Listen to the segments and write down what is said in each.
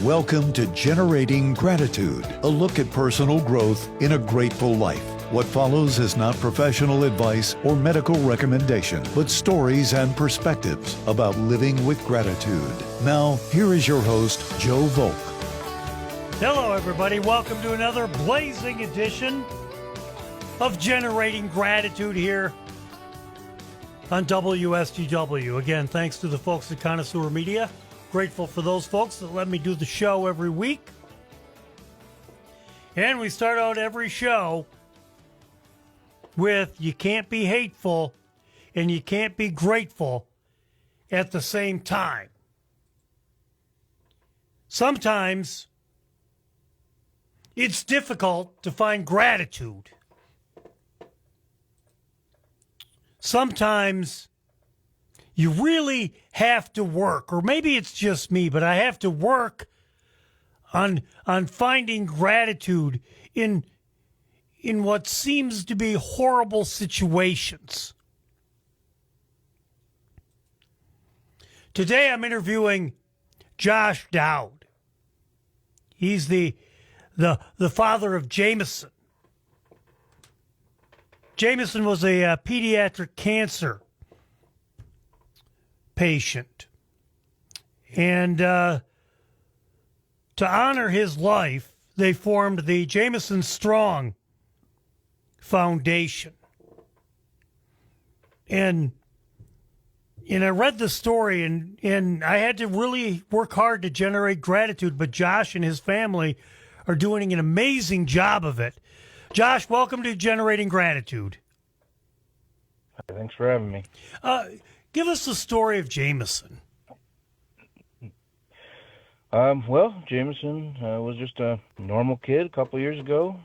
Welcome to Generating Gratitude, a look at personal growth in a grateful life. What follows is not professional advice or medical recommendation, but stories and perspectives about living with gratitude. Now, here is your host, Joe Volk. Hello, everybody. Welcome to another blazing edition of Generating Gratitude here on WSGW. Again, thanks to the folks at Connoisseur Media. Grateful for those folks that let me do the show every week. And we start out every show with you can't be hateful and you can't be grateful at the same time. Sometimes it's difficult to find gratitude. Sometimes you really have to work, or maybe it's just me, but I have to work on finding gratitude in what seems to be horrible situations. Today I'm interviewing Josh Doud. He's the father of Jameson. Jameson was a pediatric cancer patient. And to honor his life, they formed the Jameson Strong Foundation. And I read the story, and I had to really work hard to generate gratitude, but Josh and his family are doing an amazing job of it. Josh, welcome to Generating Gratitude. Thanks for having me. Give us the story of Jameson. Well, Jameson was just a normal kid a couple years ago.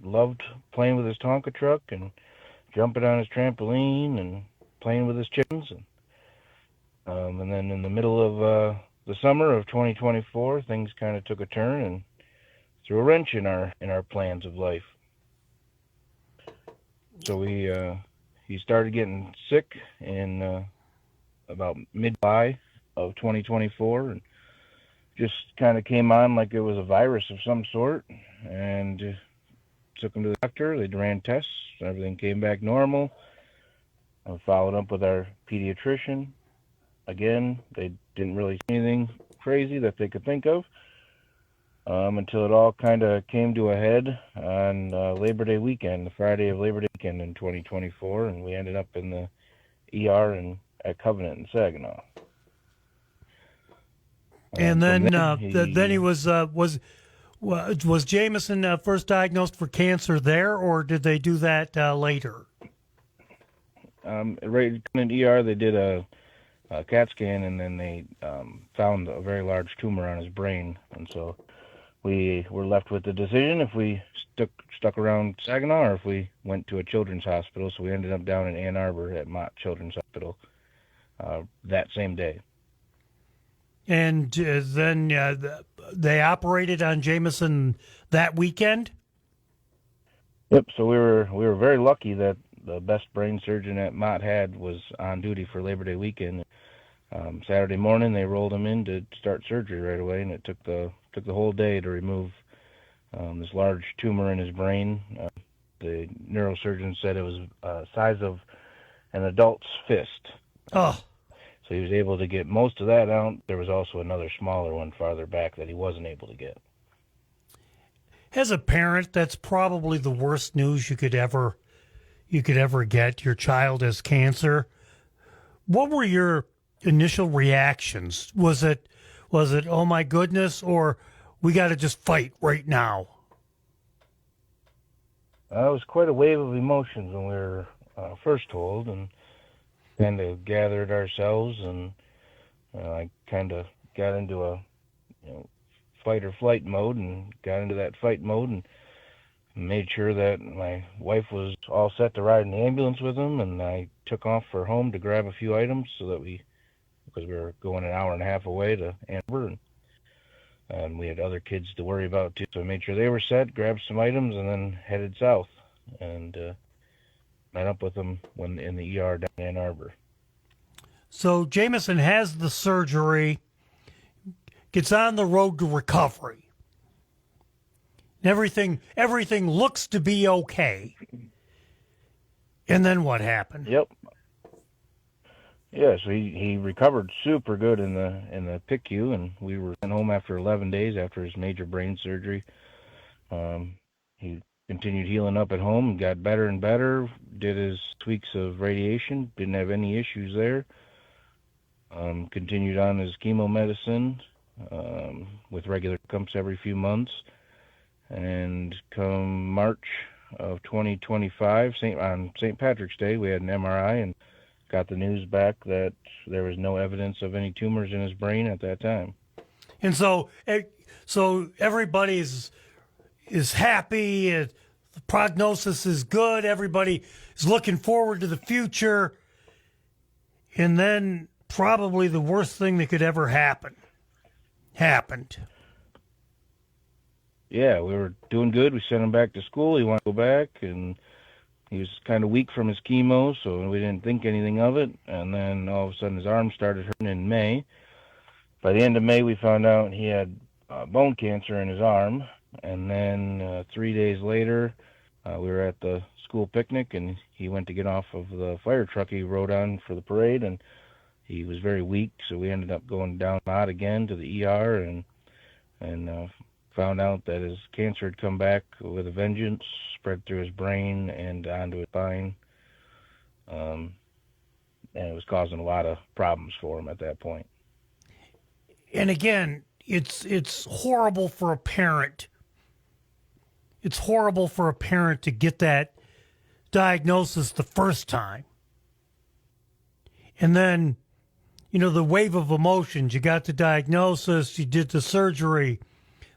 Loved playing with his Tonka truck and jumping on his trampoline and playing with his chickens. And then in the middle of the summer of 2024, things kind of took a turn and threw a wrench in our plans of life. So he started getting sick in about mid-July of 2024, and just kind of came on like it was a virus of some sort, and took him to the doctor. They ran tests. Everything came back normal. I followed up with our pediatrician. Again, they didn't really see anything crazy that they could think of until it all kind of came to a head on Labor Day weekend, the Friday of Labor Day weekend in 2024, and we ended up in the ER at Covenant in Saginaw. And then he was Jameson first diagnosed for cancer there, or did they do that later? Right in the ER, they did a CAT scan, and then they found a very large tumor on his brain, and so we were left with the decision if we stuck around Saginaw or if we went to a children's hospital. So we ended up down in Ann Arbor at Mott Children's Hospital that same day. And then they operated on Jameson that weekend? Yep, so we were very lucky that the best brain surgeon at Mott was on duty for Labor Day weekend. Saturday morning, they rolled him in to start surgery right away, and it took the whole day to remove this large tumor in his brain. The neurosurgeon said it was the size of an adult's fist. Oh. So he was able to get most of that out. There was also another smaller one farther back that he wasn't able to get. As a parent, that's probably the worst news you could ever get. Your child has cancer. What were your initial reactions? Was it, oh my goodness, or we got to just fight right now? It was quite a wave of emotions when we were first told, and kind of gathered ourselves, and I kind of got into a fight or flight mode, and got into that fight mode, and made sure that my wife was all set to ride in the ambulance with him, and I took off for home to grab a few items because we were going an hour and a half away to Ann Arbor, and we had other kids to worry about too, so I made sure they were set, grabbed some items, and then headed south, and met up with them when in the ER down in Ann Arbor. So Jameson has the surgery, it's on the road to recovery. Everything looks to be okay. And then what happened? Yep. Yeah, so he recovered super good in the PICU, and we were sent home after 11 days after his major brain surgery. He continued healing up at home, got better and better, did his weeks of radiation, didn't have any issues there. Continued on his chemo medicine with regular checkups every few months. And come March of 2025, on St. Patrick's Day, we had an MRI and got the news back that there was no evidence of any tumors in his brain at that time. And so everybody is happy. The prognosis is good. Everybody is looking forward to the future. And then probably the worst thing that could ever happen happened. Yeah, we were doing good. We sent him back to school. He wanted to go back, and he was kind of weak from his chemo, so we didn't think anything of it. And then all of a sudden his arm started hurting in May. By the end of May, we found out he had bone cancer in his arm. And then 3 days later, we were at the school picnic, and he went to get off of the fire truck he rode on for the parade, and he was very weak, so we ended up going down out again to the ER and found out that his cancer had come back with a vengeance, spread through his brain and onto his spine, and it was causing a lot of problems for him at that point. And again, it's horrible for a parent. It's horrible for a parent to get that diagnosis the first time. And then, the wave of emotions. You got the diagnosis, you did the surgery,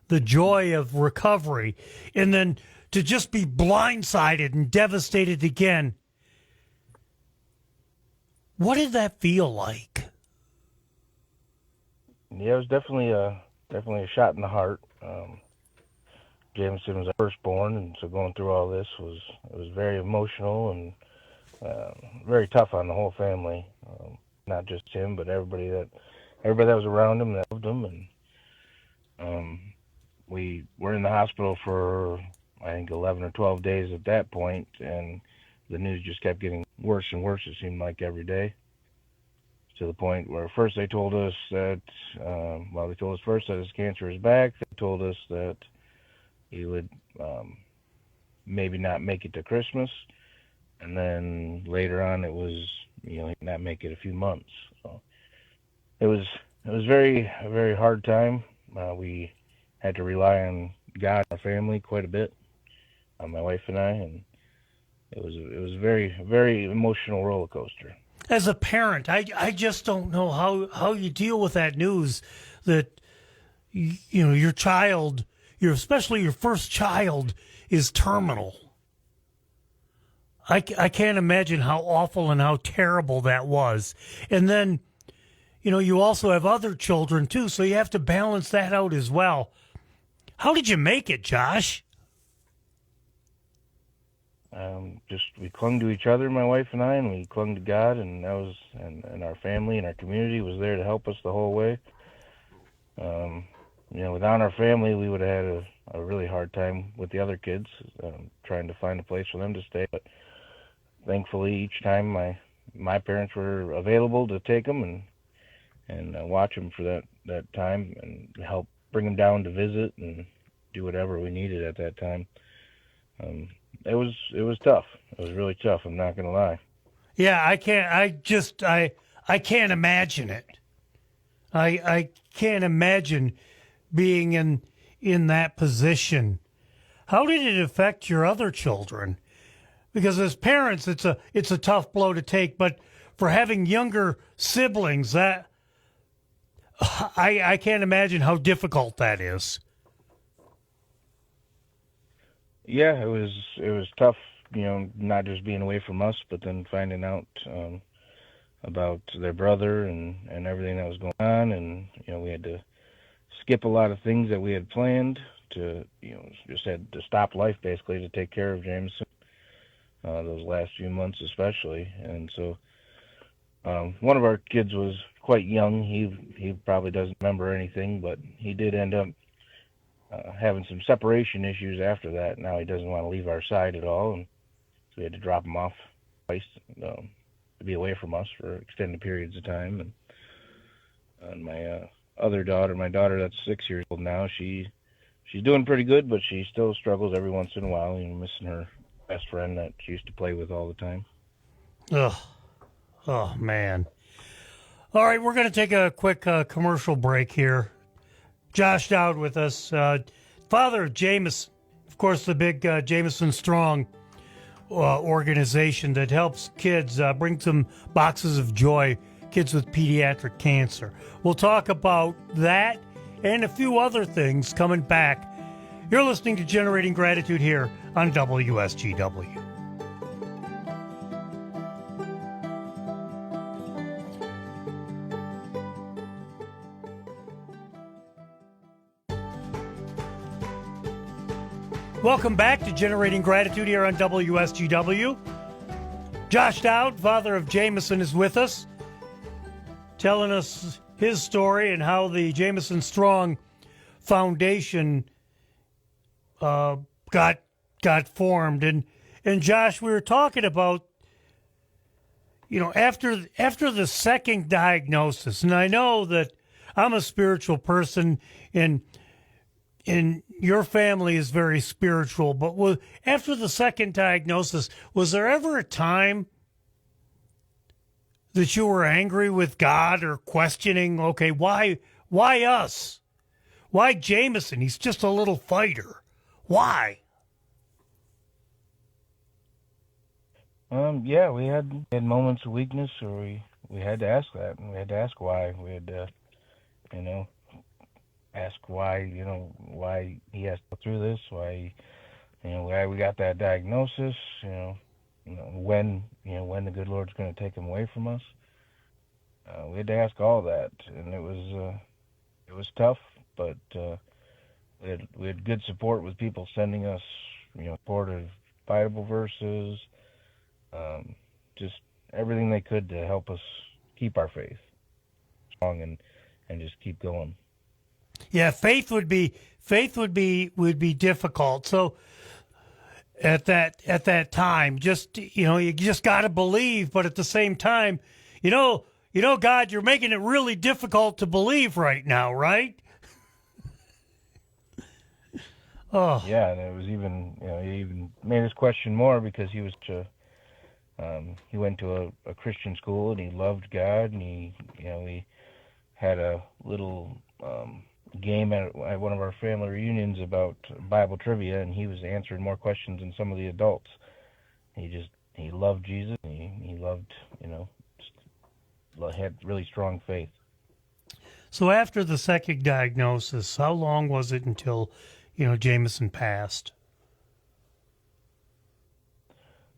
the joy of recovery, and then to just be blindsided and devastated again. What did that feel like? Yeah, it was definitely a shot in the heart. Jameson was our firstborn, and so going through all this was very emotional and very tough on the whole family. Not just him, but everybody that was around him that loved him, and we were in the hospital for I think 11 or 12 days at that point, and the news just kept getting worse and worse. It seemed like every day, to the point where first they told us that they told us first that his cancer is back. They told us that he would maybe not make it to Christmas, and then later on it was he'd not make it a few months. So it was a very hard time. We had to rely on God and our family quite a bit, my wife and I, and it was a very, very emotional roller coaster. As a parent, I just don't know how you deal with that news that your child, especially your first child, is terminal. I can't imagine how awful and how terrible that was. And then, you also have other children too, so you have to balance that out as well. How did you make it, Josh? We clung to each other, my wife and I, and we clung to God, and and our family and our community was there to help us the whole way. Without our family, we would have had a really hard time with the other kids, trying to find a place for them to stay. But thankfully, each time my parents were available to take them and watch them for that time and help bring them down to visit and do whatever we needed at that time. It was tough. It was really tough. I'm not going to lie. Yeah, I can't imagine it. I can't imagine being in that position. How did it affect your other children? Because as parents, it's a tough blow to take. But for having younger siblings, that I can't imagine how difficult that is. Yeah, it was tough. Not just being away from us, but then finding out about their brother and everything that was going on, and we had to skip a lot of things that we had planned to just had to stop life basically to take care of Jameson those last few months especially. And so One of our kids was quite young. He probably doesn't remember anything, but he did end up having some separation issues after that. Now he doesn't want to leave our side at all, and so we had to drop him off twice to be away from us for extended periods of time. And my other daughter, my daughter that's 6 years old now, she's doing pretty good, but she still struggles every once in a while, missing her best friend that she used to play with all the time. Ugh. Oh, man. All right, we're going to take a quick commercial break here. Josh Doud with us, father of Jameson, of course, the big Jameson Strong organization that helps kids, bring some boxes of joy, kids with pediatric cancer. We'll talk about that and a few other things coming back. You're listening to Generating Gratitude here on WSGW. Welcome back to Generating Gratitude here on WSGW. Josh Doud, father of Jameson, is with us, telling us his story and how the Jameson Strong Foundation got formed. And Josh, we were talking about, after the second diagnosis, and I know that I'm a spiritual person, and your family is very spiritual, but after the second diagnosis, was there ever a time that you were angry with God or questioning, okay, why us? Why Jameson? He's just a little fighter. Why? Yeah, we had moments of weakness, or we had to ask that, and we had to ask why. We had to, ask why, why he has to go through this, why we got that diagnosis, when the good Lord's going to take him away from us. We had to ask all that, and it was tough, but we had good support with people sending us, supportive Bible verses, just everything they could to help us keep our faith strong and just keep going. Yeah, faith would be difficult. So at that time, just you just got to believe, but at the same time, God, you're making it really difficult to believe right now, right? Oh. Yeah, and it was even he even made us question more because he went to a Christian school and he loved God, and he had a little game at one of our family reunions about Bible trivia, and he was answering more questions than some of the adults. He loved Jesus, and he loved, had really strong faith. So after the second diagnosis, how long was it until, Jameson passed?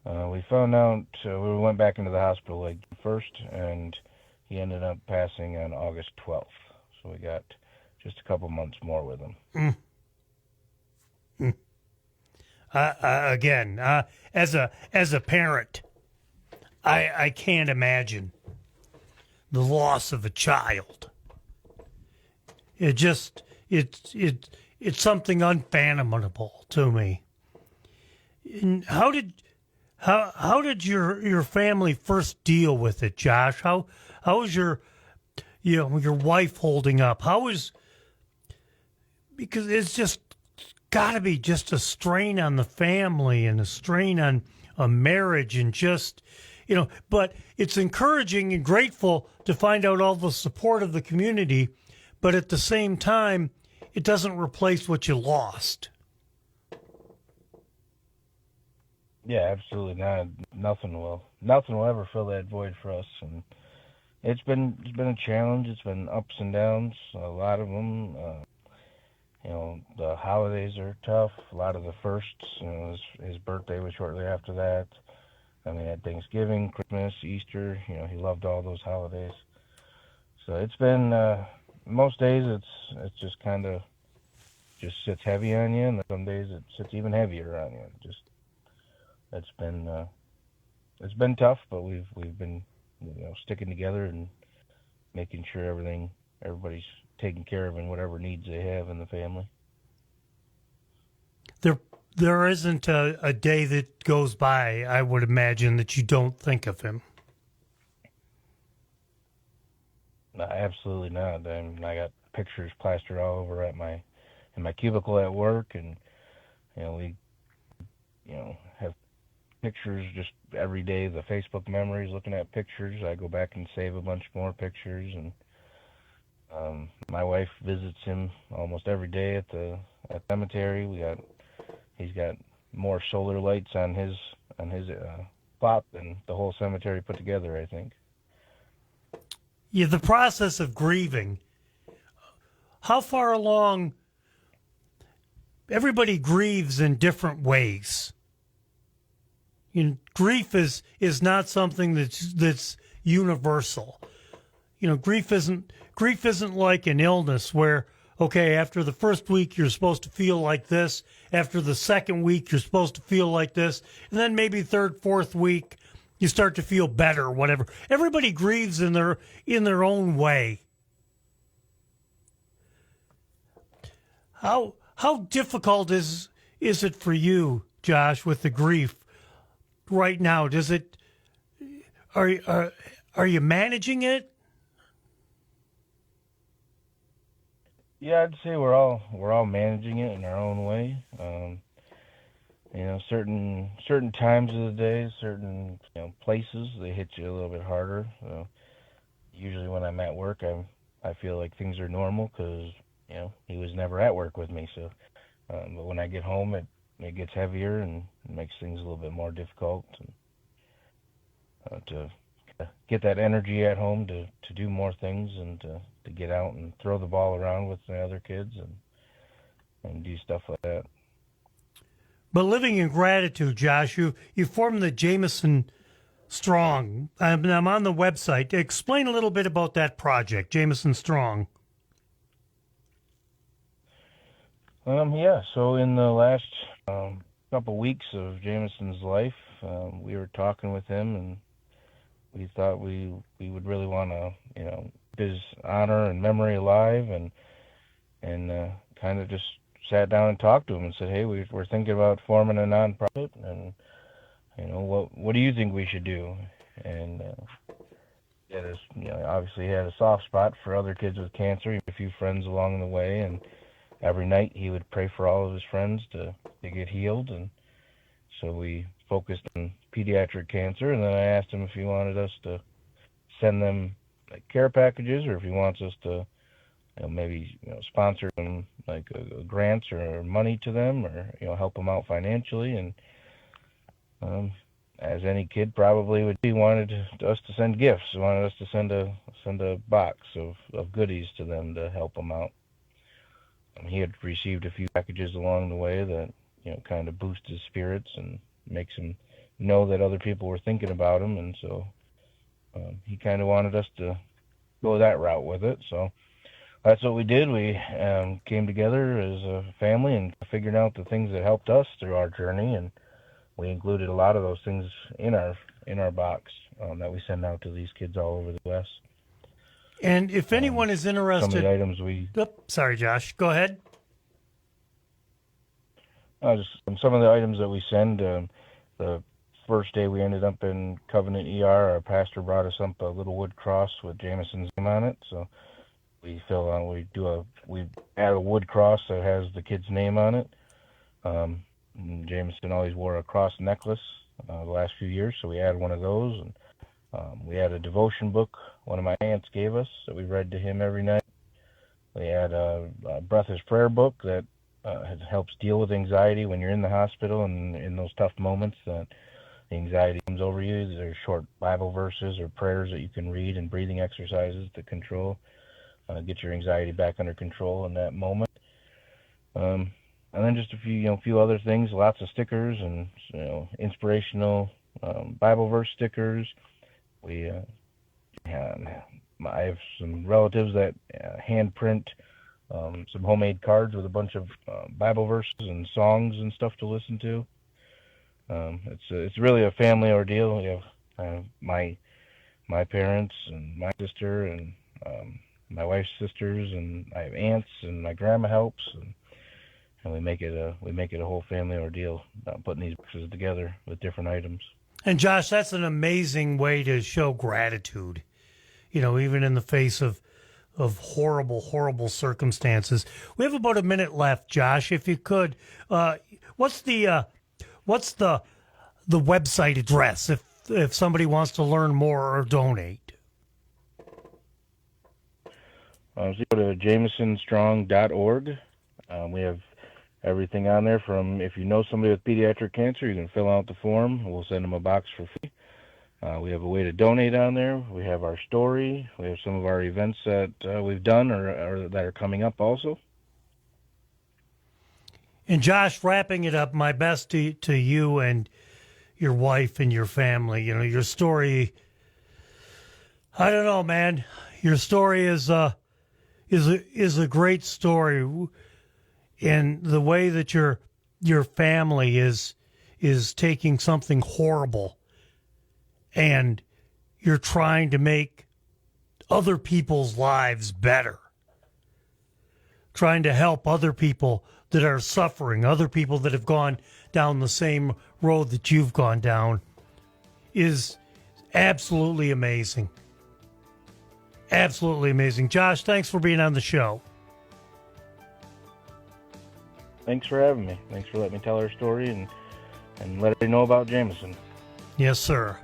We found out, we went back into the hospital first, and he ended up passing on August 12th. So we got just a couple months more with him. Again, as a parent, I can't imagine the loss of a child. It's something unfathomable to me. And how did your family first deal with it, Josh? How was your wife holding up? Because it's just got to be just a strain on the family and a strain on a marriage, and just, but it's encouraging and grateful to find out all the support of the community, but at the same time, it doesn't replace what you lost. Yeah, absolutely not. Nothing will ever fill that void for us, and it's been a challenge. It's been ups and downs, a lot of them. The holidays are tough. A lot of the firsts, his birthday was shortly after that. And we had Thanksgiving, Christmas, Easter. He loved all those holidays. So it's been most days it's just kind of just sits heavy on you, and some days it sits even heavier on you. It's been tough, but we've been sticking together and making sure everybody's taken care of and whatever needs they have in the family. There isn't a day that goes by, I would imagine, that you don't think of him. No, absolutely not. I got pictures plastered all over in my cubicle at work, and we have pictures just every day. The Facebook memories, looking at pictures. I go back and save a bunch more pictures, and my wife visits him almost every day at the cemetery. He's got more solar lights on his plot than the whole cemetery put together, I think. Yeah, the process of grieving. How far along? Everybody grieves in different ways. Grief is not something that's universal. Grief isn't like an illness where, okay, after the first week you're supposed to feel like this, after the second week you're supposed to feel like this, and then maybe third, fourth week you start to feel better, whatever. Everybody grieves in their own way. How difficult is it for you, Josh, with the grief right now? Are you managing it? Yeah, I'd say we're all managing it in our own way. Certain times of the day, certain places, they hit you a little bit harder. Usually when I'm at work, I feel like things are normal because he was never at work with me. So, but when I get home, it gets heavier and it makes things a little bit more difficult. And, to get that energy at home to do more things and to get out and throw the ball around with the other kids and do stuff like that. But living in gratitude, Josh, you formed the Jameson Strong. I'm on the website. Explain a little bit about that project, Jameson Strong. So in the last couple weeks of Jameson's life, we were talking with him, and we thought we would really want to, keep his honor and memory alive, and kind of just sat down and talked to him and said, hey, we're thinking about forming a nonprofit, and what do you think we should do? And obviously he had a soft spot for other kids with cancer. He had a few friends along the way, and every night he would pray for all of his friends to get healed. And so we focused on pediatric cancer, and then I asked him if he wanted us to send them care packages, or if he wants us to maybe sponsor them grants or money to them, or help them out financially. And as any kid probably would, he wanted us to send gifts. He wanted us to send a box of goodies to them to help them out. He had received a few packages along the way that kind of boost his spirits and makes him know that other people were thinking about him, and so he kind of wanted us to go that route with it. So that's what we did. We came together as a family and figured out the things that helped us through our journey, and we included a lot of those things in our box that we send out to these kids all over the U.S. And if anyone is interested, some of the items we. Sorry, Josh. Go ahead. Just some of the items that we send. The first day we ended up in Covenant ER. Our pastor brought us up a little wood cross with Jameson's name on it. So we add a wood cross that has the kid's name on it. Jameson always wore a cross necklace the last few years, so we added one of those. And we had a devotion book one of my aunts gave us that we read to him every night. We had a Breathless prayer book that helps deal with anxiety when you're in the hospital and in those tough moments that the anxiety comes over you. There's short Bible verses or prayers that you can read and breathing exercises to get your anxiety back under control in that moment. And then just a few other things, lots of stickers and inspirational Bible verse stickers. I have some relatives that hand print some homemade cards with a bunch of Bible verses and songs and stuff to listen to. It's really a family ordeal. My my parents and my sister and my wife's sisters, and I have aunts, and my grandma helps, and we make it a whole family ordeal, putting these boxes together with different items. And Josh, that's an amazing way to show gratitude. Even in the face of horrible, horrible circumstances. We have about a minute left, Josh. If you could, what's the website address if somebody wants to learn more or donate? So you go to jamesonstrong.org. We have everything on there from if you know somebody with pediatric cancer, you can fill out the form. We'll send them a box for free. We have a way to donate on there. We have our story. We have some of our events that we've done or that are coming up also. And Josh, wrapping it up, my best to you and your wife and your family. Your story, I don't know, man. Your story is a great story, and the way that your family is taking something horrible, and you're trying to make other people's lives better, trying to help other people that are suffering, other people that have gone down the same road that you've gone down, is absolutely amazing. Absolutely amazing. Josh, thanks for being on the show. Thanks for having me. Thanks for letting me tell our story and let everybody know about Jameson. Yes, sir.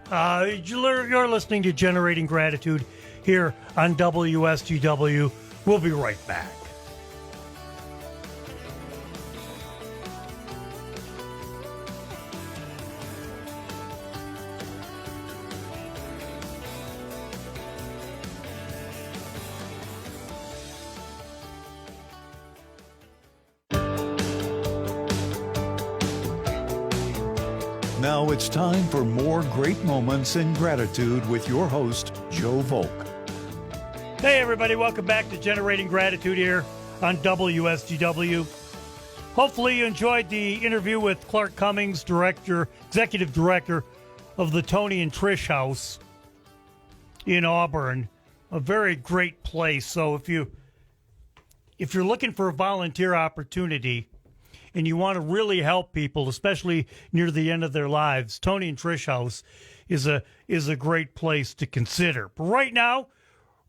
You're listening to Generating Gratitude here on WSGW. We'll be right back. Now it's time for more great moments in gratitude with your host, Joe Volk. Hey, everybody. Welcome back to Generating Gratitude here on WSGW. Hopefully you enjoyed the interview with Clark Cummings, executive director of the Tony and Trish House in Auburn. A very great place. So if you're looking for a volunteer opportunity and you want to really help people, especially near the end of their lives, Tony and Trish House is a great place to consider. But right now,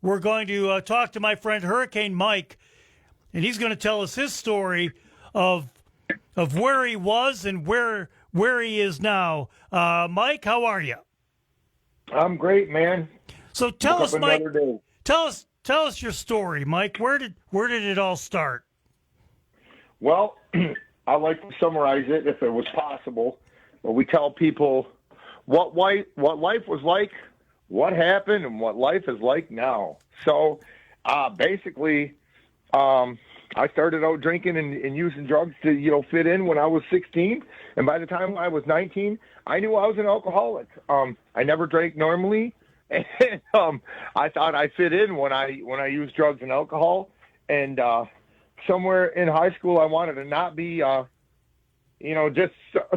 we're going to talk to my friend Hurricane Mike, and he's going to tell us his story of where he was and where he is now. Mike, how are you? I'm great, man. So tell us, Mike. Tell us your story, Mike. Where did it all start? Well, I like to summarize it, if it was possible. We tell people what life was like, what happened, and what life is like now. So, basically, I started out drinking and using drugs to fit in when I was 16, and by the time I was 19, I knew I was an alcoholic. I never drank normally, and I thought I fit in when I used drugs and alcohol, and somewhere in high school, I wanted to not be, just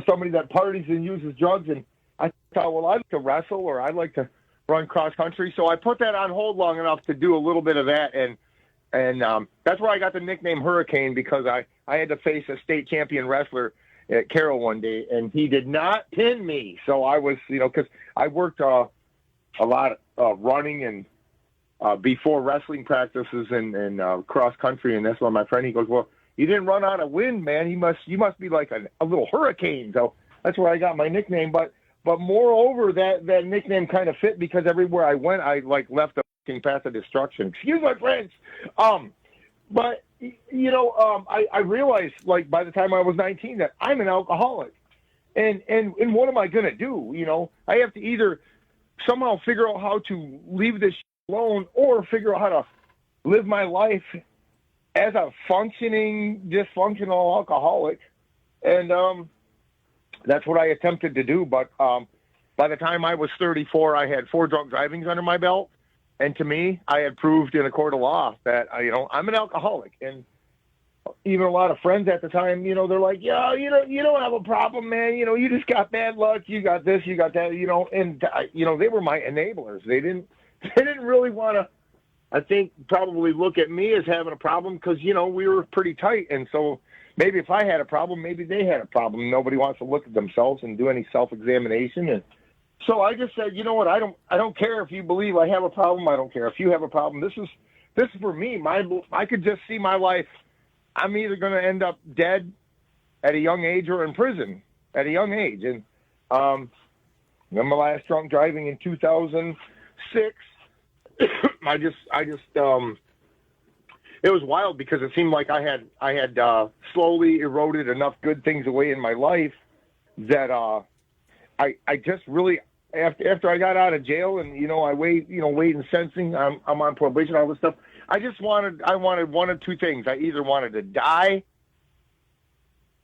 somebody that parties and uses drugs. And I thought, well, I'd like to wrestle or I'd like to run cross country. So I put that on hold long enough to do a little bit of that. And that's where I got the nickname Hurricane, because I had to face a state champion wrestler at Carroll one day, and he did not pin me. So I was, because I worked a lot running and before wrestling practices and cross country, and that's why my friend, he goes, well, you didn't run out of wind, man. You must be like a little hurricane. So that's where I got my nickname. But moreover, that nickname kind of fit because everywhere I went, I left a path of destruction. Excuse my French. But I realized by the time I was 19 that I'm an alcoholic, and what am I gonna do? I have to either somehow figure out how to leave this alone or figure out how to live my life as a functioning, dysfunctional alcoholic. And that's what I attempted to do. But by the time I was 34, I had 4 drunk drivings under my belt. And to me, I had proved in a court of law that, I'm an alcoholic. And even a lot of friends at the time, you know, they're like, yeah, you don't have a problem, man. You know, you just got bad luck. You got this, you got that, you know, and, you know, they were my enablers. They didn't really want to, I think, probably look at me as having a problem because, you know, we were pretty tight. And so maybe if I had a problem, maybe they had a problem. Nobody wants to look at themselves and do any self-examination. And so I just said, you know what, I don't care if you believe I have a problem. I don't care if you have a problem. This is for me. I could just see my life. I'm either going to end up dead at a young age or in prison at a young age. And then my last drunk driving in 2006, I just it was wild because it seemed like I had slowly eroded enough good things away in my life that I just really after I got out of jail and you know I weight and sensing I'm on probation, all this stuff. I wanted one of two things. I either wanted to die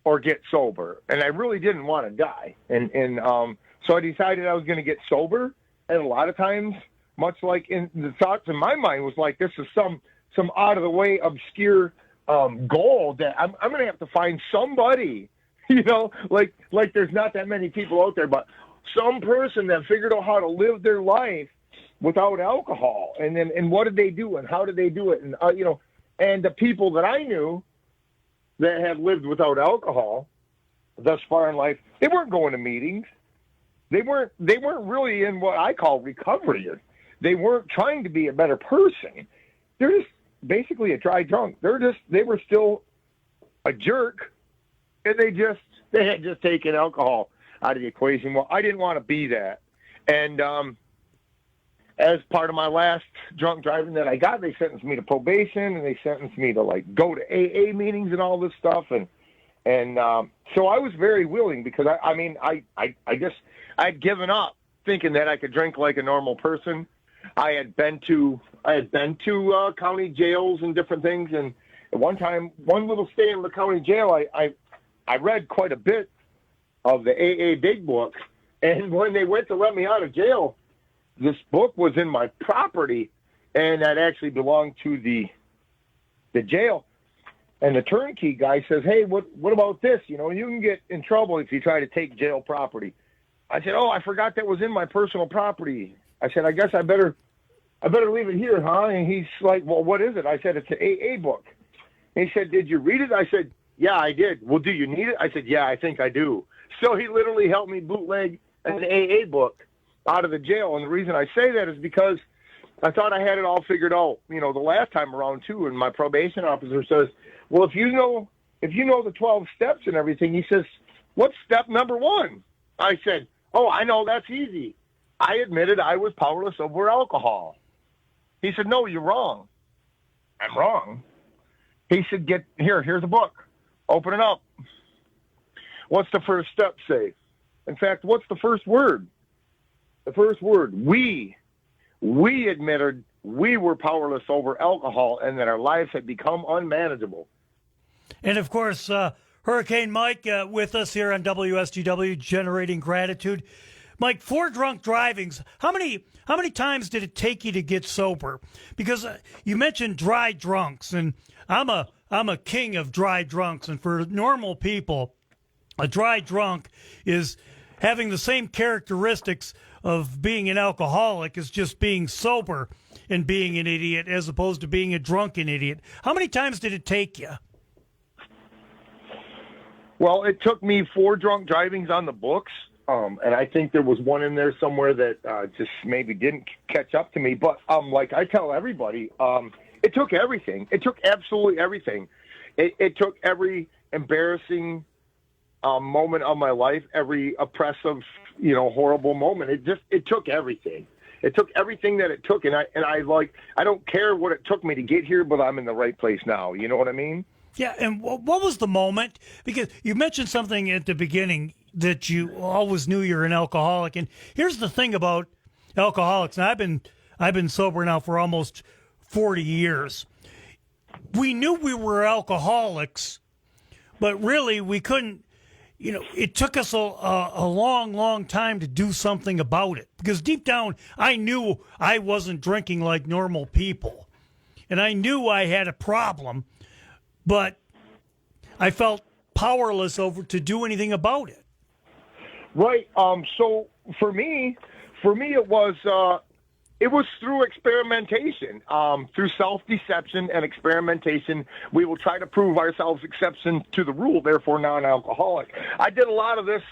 or get sober, and I really didn't want to die. And so I decided I was going to get sober. And a lot of times, much like in the thoughts in my mind was like, this is some out of the way obscure goal that I'm going to have to find somebody, you know, like there's not that many people out there, but some person that figured out how to live their life without alcohol. And what did they do and how did they do it? And, you know, and the people that I knew that had lived without alcohol thus far in life, they weren't going to meetings. They weren't really in what I call recovery. They weren't trying to be a better person. They're just basically a dry drunk. They were still a jerk, and they had just taken alcohol out of the equation. Well, I didn't want to be that. And as part of my last drunk driving that I got, they sentenced me to probation, and they sentenced me to like go to AA meetings and all this stuff. And so I was very willing because I'd given up thinking that I could drink like a normal person. I had been to county jails and different things. And at one time, one little stay in the county jail, I read quite a bit of the AA Big Book. And when they went to let me out of jail, this book was in my property, and that actually belonged to the jail. And the turnkey guy says, "Hey, what about this? You know, you can get in trouble if you try to take jail property." I said, "Oh, I forgot that was in my personal property." I said, "I guess I better leave it here, huh?" And he's like, "Well, what is it?" I said, "It's an AA book." And he said, "Did you read it?" I said, "Yeah, I did." "Well, do you need it?" I said, "Yeah, I think I do." So he literally helped me bootleg an AA book out of the jail. And the reason I say that is because I thought I had it all figured out, you know, the last time around too. And my probation officer says, "Well, if you know the 12 steps and everything," he says, "What's step number 1? I said, "Oh, I know, that's easy. I admitted I was powerless over alcohol." He said, "No, you're wrong." "I'm wrong." He said, here's a book. Open it up. What's the first step say? In fact, what's the first word? The first word, we admitted we were powerless over alcohol and that our lives had become unmanageable. And, of course, Hurricane Mike with us here on WSGW, Generating Gratitude. Mike, 4 drunk drivings. How many times did it take you to get sober? Because you mentioned dry drunks, and I'm a king of dry drunks. And for normal people, a dry drunk is having the same characteristics of being an alcoholic as just being sober and being an idiot as opposed to being a drunken idiot. How many times did it take you? Well, it took me 4 drunk drivings on the books, and I think there was one in there somewhere that just maybe didn't catch up to me. But like I tell everybody, it took everything. It took absolutely everything. It took every embarrassing moment of my life, every oppressive, you know, horrible moment. It took everything. It took everything that it took, and I don't care what it took me to get here, but I'm in the right place now. You know what I mean? Yeah, and what was the moment? Because you mentioned something at the beginning that you always knew you're an alcoholic, and here's the thing about alcoholics. And I've been sober now for almost 40 years. We knew we were alcoholics, but really we couldn't. You know, it took us a long, long time to do something about it. Because deep down, I knew I wasn't drinking like normal people. And I knew I had a problem. But I felt powerless over to do anything about it. Right. So for me, it was through experimentation, through self-deception and experimentation. We will try to prove ourselves exception to the rule, therefore non-alcoholic. I did a lot of this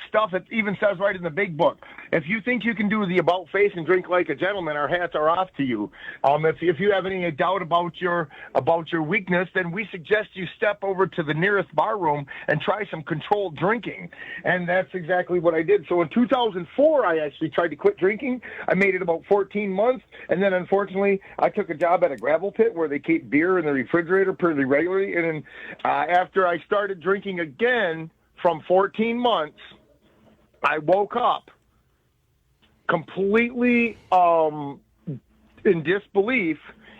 stuff. It even says right in the big book. If you think you can do the about face and drink like a gentleman, our hats are off to you. If you have any doubt about your weakness, then we suggest you step over to the nearest bar room and try some controlled drinking. And that's exactly what I did. So in 2004, I actually tried to quit drinking. I made it about 14 months, and then unfortunately, I took a job at a gravel pit where they keep beer in the refrigerator pretty regularly. And then after I started drinking again from 14 months, I woke up completely in disbelief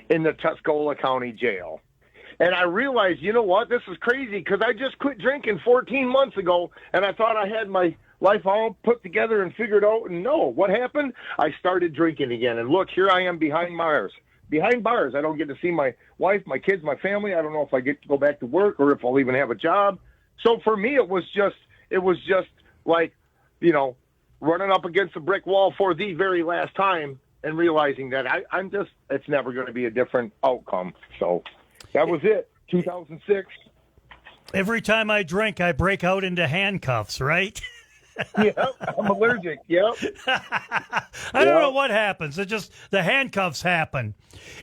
in the Tuscola County Jail. And I realized, you know what, this is crazy because I just quit drinking 14 months ago, and I thought I had my life all put together and figured out. And no, what happened? I started drinking again. And look, here I am behind bars. Behind bars. I don't get to see my wife, my kids, my family. I don't know if I get to go back to work or if I'll even have a job. So for me, it was just like, you know, running up against a brick wall for the very last time and realizing that it's never going to be a different outcome. So that was it, 2006. Every time I drink, I break out into handcuffs, right? Yep, I'm allergic, yep. I don't know what happens. It just, the handcuffs happen.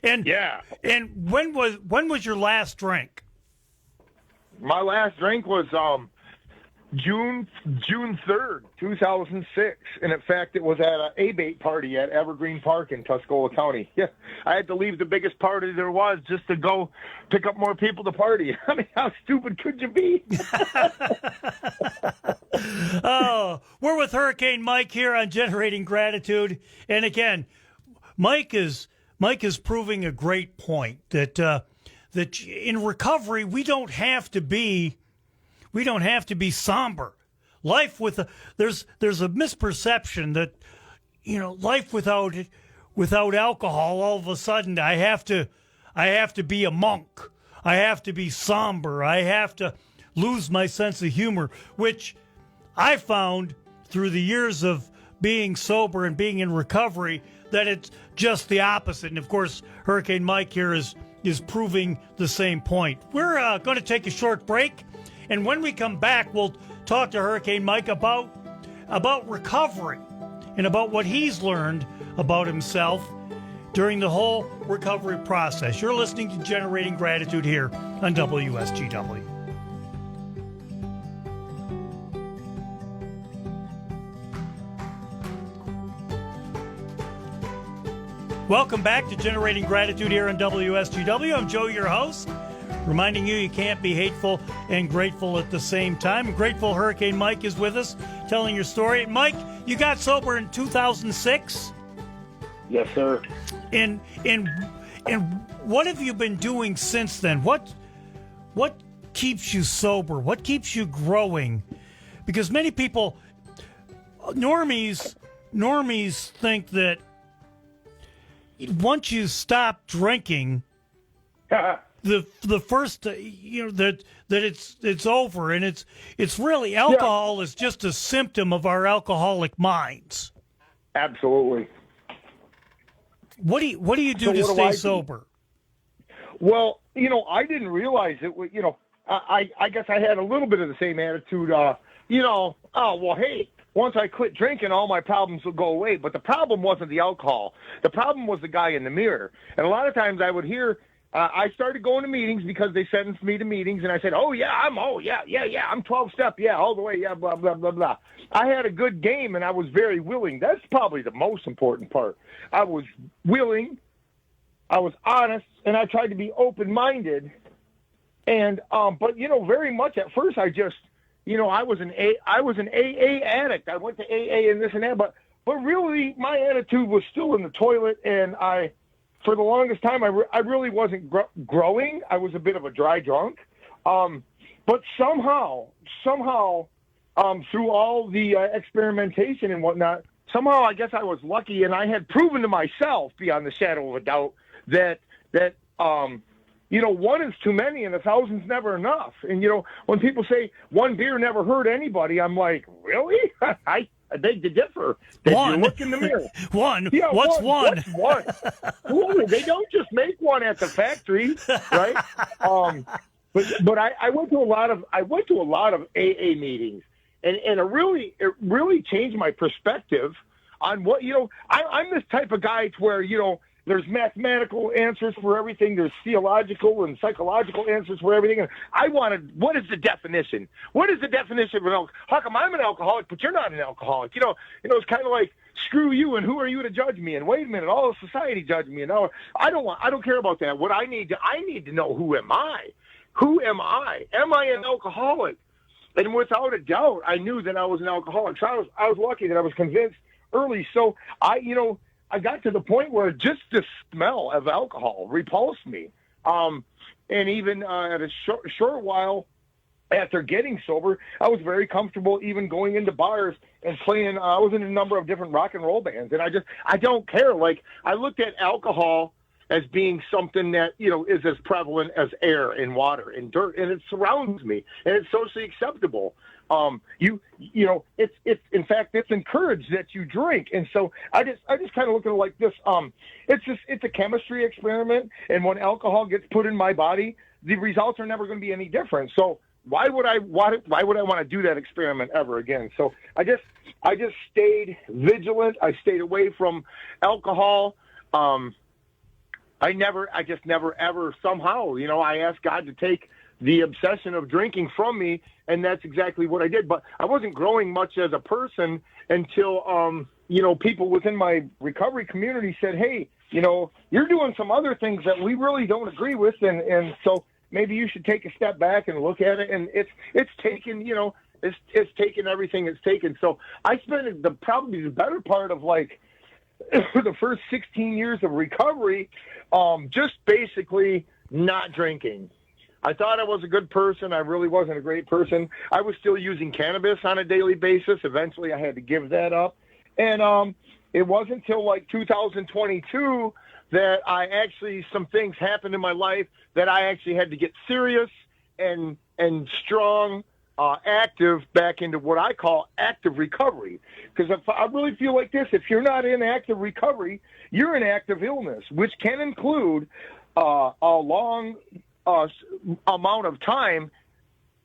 And yeah. And when was your last drink? My last drink was June 3rd, 2006. And in fact, it was at an A-bait party at Evergreen Park in Tuscola County. Yeah, I had to leave the biggest party there was just to go pick up more people to party. I mean, how stupid could you be? Oh, we're with Hurricane Mike here on Generating Gratitude. And again, Mike is proving a great point that in recovery, we don't have to be somber. Life there's a misperception that, you know, life without alcohol, all of a sudden I have to be a monk. I have to be somber. I have to lose my sense of humor, which I found through the years of being sober and being in recovery that it's just the opposite. And of course, Hurricane Mike here is proving the same point. We're going to take a short break. And when we come back, we'll talk to Hurricane Mike about recovery and about what he's learned about himself during the whole recovery process. You're listening to Generating Gratitude here on WSGW. Welcome back to Generating Gratitude here on WSGW. I'm Joe, your host, reminding you can't be hateful and grateful at the same time. I'm grateful Hurricane Mike is with us, telling your story. Mike, you got sober in 2006? Yes, sir. And what have you been doing since then? What keeps you sober? What keeps you growing? Because many people, normies think that once you stop drinking, the first that it's over, and it's really alcohol is just a symptom of our alcoholic minds. Absolutely. What do you do to stay sober? Well, I didn't realize it. I guess I had a little bit of the same attitude. Hey, once I quit drinking, all my problems will go away. But the problem wasn't the alcohol. The problem was the guy in the mirror. And a lot of times I would hear, I started going to meetings because they sentenced me to meetings, and I said, I'm 12-step, all the way, blah, blah, blah, blah. I had a good game, and I was very willing. That's probably the most important part. I was willing, I was honest, and I tried to be open-minded. And, but very much at first I just, I was an AA addict. I went to AA and this and that, but really my attitude was still in the toilet, and for the longest time, I really wasn't growing. I was a bit of a dry drunk. But somehow, through all the experimentation and whatnot, somehow I guess I was lucky, and I had proven to myself, beyond the shadow of a doubt, that one is too many and 1,000's never enough. And, when people say one beer never hurt anybody, I'm like, really? I beg to differ. Did you look in the mirror? One. Yeah, What's one? What's one? They don't just make one at the factory, right? But I went to a lot of AA meetings, and it really changed my perspective on what I'm this type of guy to where there's mathematical answers for everything. There's theological and psychological answers for everything. And I wanted, what is the definition? What is the definition of an alcoholic? How come I'm an alcoholic, but you're not an alcoholic? It's kind of like, screw you, and who are you to judge me? And wait a minute, all of society judge me. And I don't care about that. What I need to know, who am I? Who am I? Am I an alcoholic? And without a doubt, I knew that I was an alcoholic. So I was lucky that I was convinced early. So I got to the point where just the smell of alcohol repulsed me. And even at a short while after getting sober, I was very comfortable even going into bars and playing. I was in a number of different rock and roll bands, and I don't care. Like, I looked at alcohol as being something that, is as prevalent as air and water and dirt, and it surrounds me, and it's socially acceptable. It's in fact, it's encouraged that you drink. And so I just kind of look at it like this. It's a chemistry experiment. And when alcohol gets put in my body, the results are never going to be any different. So why would I want to do that experiment ever again? So I just stayed vigilant. I stayed away from alcohol. I just never ever somehow, I asked God to take the obsession of drinking from me, and that's exactly what I did. But I wasn't growing much as a person until, people within my recovery community said, hey, you're doing some other things that we really don't agree with, and so maybe you should take a step back and look at it. And it's taken, it's taken everything it's taken. So I spent probably the better part of the first 16 years of recovery, just basically not drinking. I thought I was a good person. I really wasn't a great person. I was still using cannabis on a daily basis. Eventually, I had to give that up. And it wasn't until 2022 that some things happened in my life that I actually had to get serious and strong, active back into what I call active recovery. Because I really feel like this: if you're not in active recovery, you're in active illness, which can include a long amount of time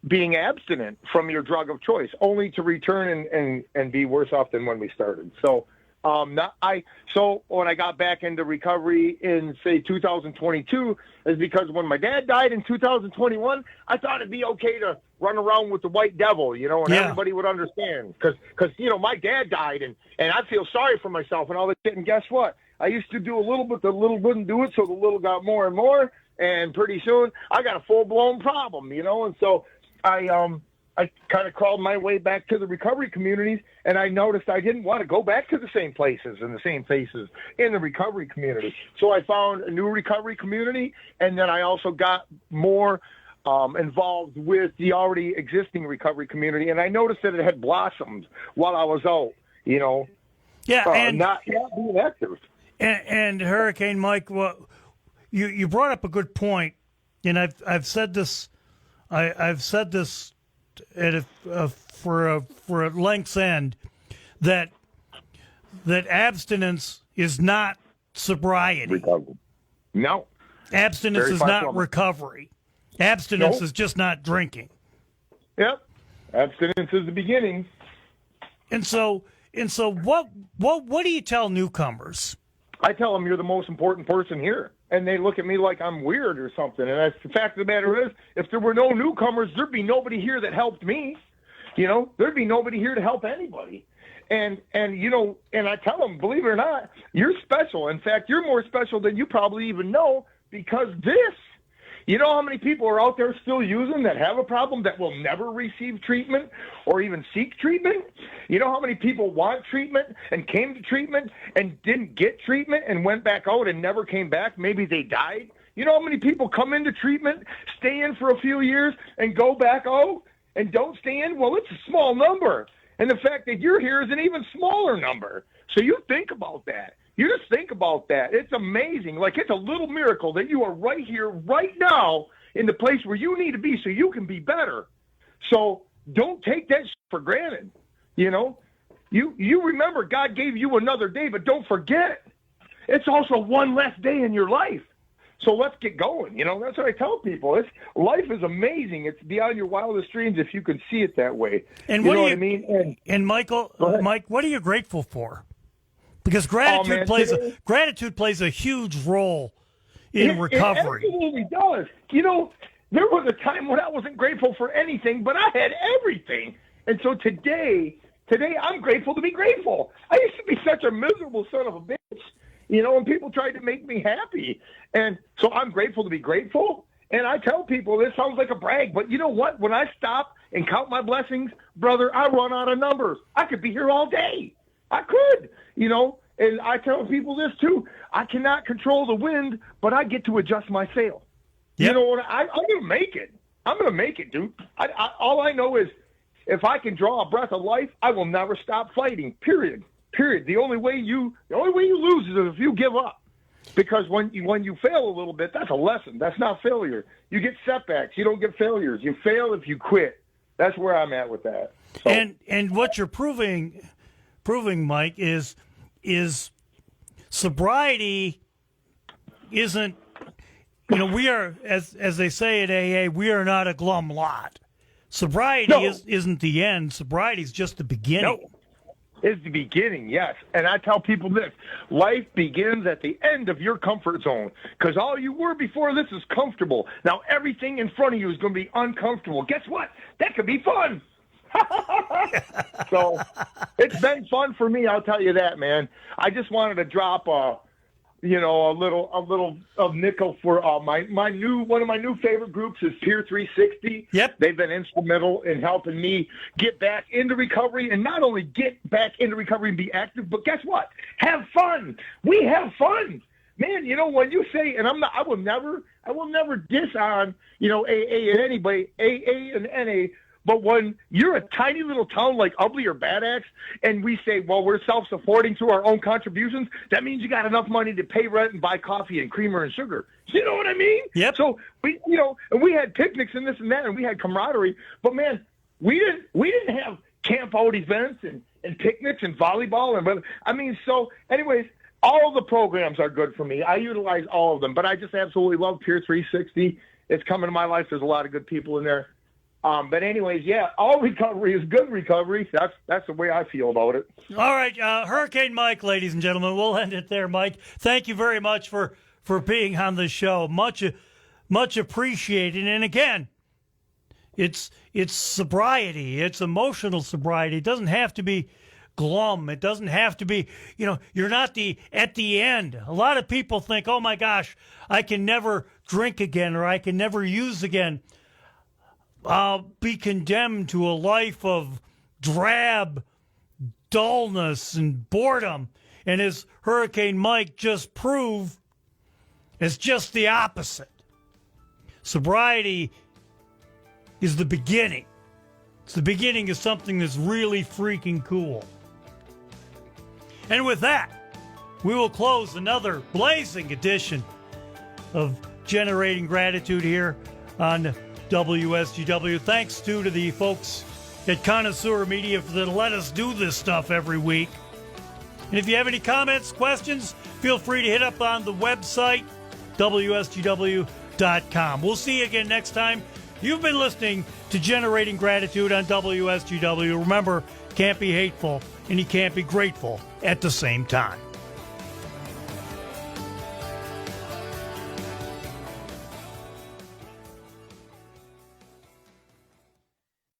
being abstinent from your drug of choice, only to return and be worse off than when we started. So, so when I got back into recovery in, say, 2022, is because when my dad died in 2021, I thought it'd be okay to run around with the white devil, and everybody would understand. Because my dad died, and I feel sorry for myself and all that shit. And guess what? I used to do a little, but the little wouldn't do it, so the little got more and more. And pretty soon, I got a full-blown problem, and so I kind of crawled my way back to the recovery communities, and I noticed I didn't want to go back to the same places and the same faces in the recovery community. So I found a new recovery community, and then I also got more involved with the already existing recovery community, and I noticed that it had blossomed while I was out, and not being active. And Hurricane Mike, You brought up a good point, and I've said this, I've said this at for a length's end, that abstinence is not sobriety. Recovery. No, abstinence is not recovery. Abstinence is just not drinking. Yep, abstinence is the beginning. And so what do you tell newcomers? I tell them, you're the most important person here. And they look at me like I'm weird or something. And the fact of the matter is, if there were no newcomers, there'd be nobody here that helped me. There'd be nobody here to help anybody. And I tell them, believe it or not, you're special. In fact, you're more special than you probably even know, because you know how many people are out there still using that have a problem that will never receive treatment or even seek treatment? You know how many people want treatment and came to treatment and didn't get treatment and went back out and never came back? Maybe they died. You know how many people come into treatment, stay in for a few years, and go back out and don't stay in? Well, it's a small number. And the fact that you're here is an even smaller number. So you think about that. You just think about that. It's amazing. Like, it's a little miracle that you are right here, right now, in the place where you need to be so you can be better. So don't take that for granted. You know, you remember God gave you another day, but don't forget, it's also one less day in your life. So let's get going. You know, that's what I tell people. Life is amazing. It's beyond your wildest dreams if you can see it that way. And you know what I mean? And Mike, what are you grateful for? Because gratitude plays a huge role in recovery. It absolutely does. You know, there was a time when I wasn't grateful for anything, but I had everything. And so today I'm grateful to be grateful. I used to be such a miserable son of a bitch, you know, and people tried to make me happy. And so I'm grateful to be grateful. And I tell people, this sounds like a brag, but you know what? When I stop and count my blessings, brother, I run out of numbers. I could be here all day. I could, you know, and I tell people this too. I cannot control the wind, but I get to adjust my sail. Yep. You know what? I'm going to make it. I'm going to make it, dude. All I know is if I can draw a breath of life, I will never stop fighting, period. The only way you lose is if you give up. Because when you fail a little bit, that's a lesson. That's not failure. You get setbacks. You don't get failures. You fail if you quit. That's where I'm at with that. So. And what you're proving, Mike, is sobriety isn't, you know, we are, as they say at AA, we are not a glum lot. Sobriety isn't the end. Sobriety is just the beginning. No. It's the beginning, yes. And I tell people this, life begins at the end of your comfort zone because all you were before this is comfortable. Now everything in front of you is going to be uncomfortable. Guess what? That could be fun. So it's been fun for me, I'll tell you that, man. I just wanted to drop a little of nickel for one of my new favorite groups is Peer 360. Yep. They've been instrumental in helping me get back into recovery, and not only get back into recovery and be active, but guess what? Have fun. We have fun. Man, you know, when you say, and I will never diss on, you know, AA and anybody, AA and NA, but when you're a tiny little town like Ubley or Bad Axe, and we say, well, we're self-supporting through our own contributions, that means you got enough money to pay rent and buy coffee and creamer and sugar. You know what I mean? Yep. So and we had picnics and this and that, and we had camaraderie. But man, we didn't have camp out events and picnics and volleyball so anyways, all of the programs are good for me. I utilize all of them, but I just absolutely love Peer 360. It's coming to my life. There's a lot of good people in there. But anyways, yeah, all recovery is good recovery. That's the way I feel about it. All right, Hurricane Mike, ladies and gentlemen, we'll end it there, Mike. Thank you very much for being on the show. Much appreciated. And again, it's sobriety. It's emotional sobriety. It doesn't have to be glum. It doesn't have to be, you know, you're not at the end. A lot of people think, oh my gosh, I can never drink again or I can never use again. I'll be condemned to a life of drab dullness and boredom. And as Hurricane Mike just proved, it's just the opposite. Sobriety is the beginning. It's the beginning of something that's really freaking cool. And with that, we will close another blazing edition of Generating Gratitude here on WSGW. Thanks to the folks at Connoisseur Media that let us do this stuff every week. And if you have any comments, questions, feel free to hit up on the website, WSGW.com. We'll see you again next time. You've been listening to Generating Gratitude on WSGW. Remember, can't be hateful and you can't be grateful at the same time.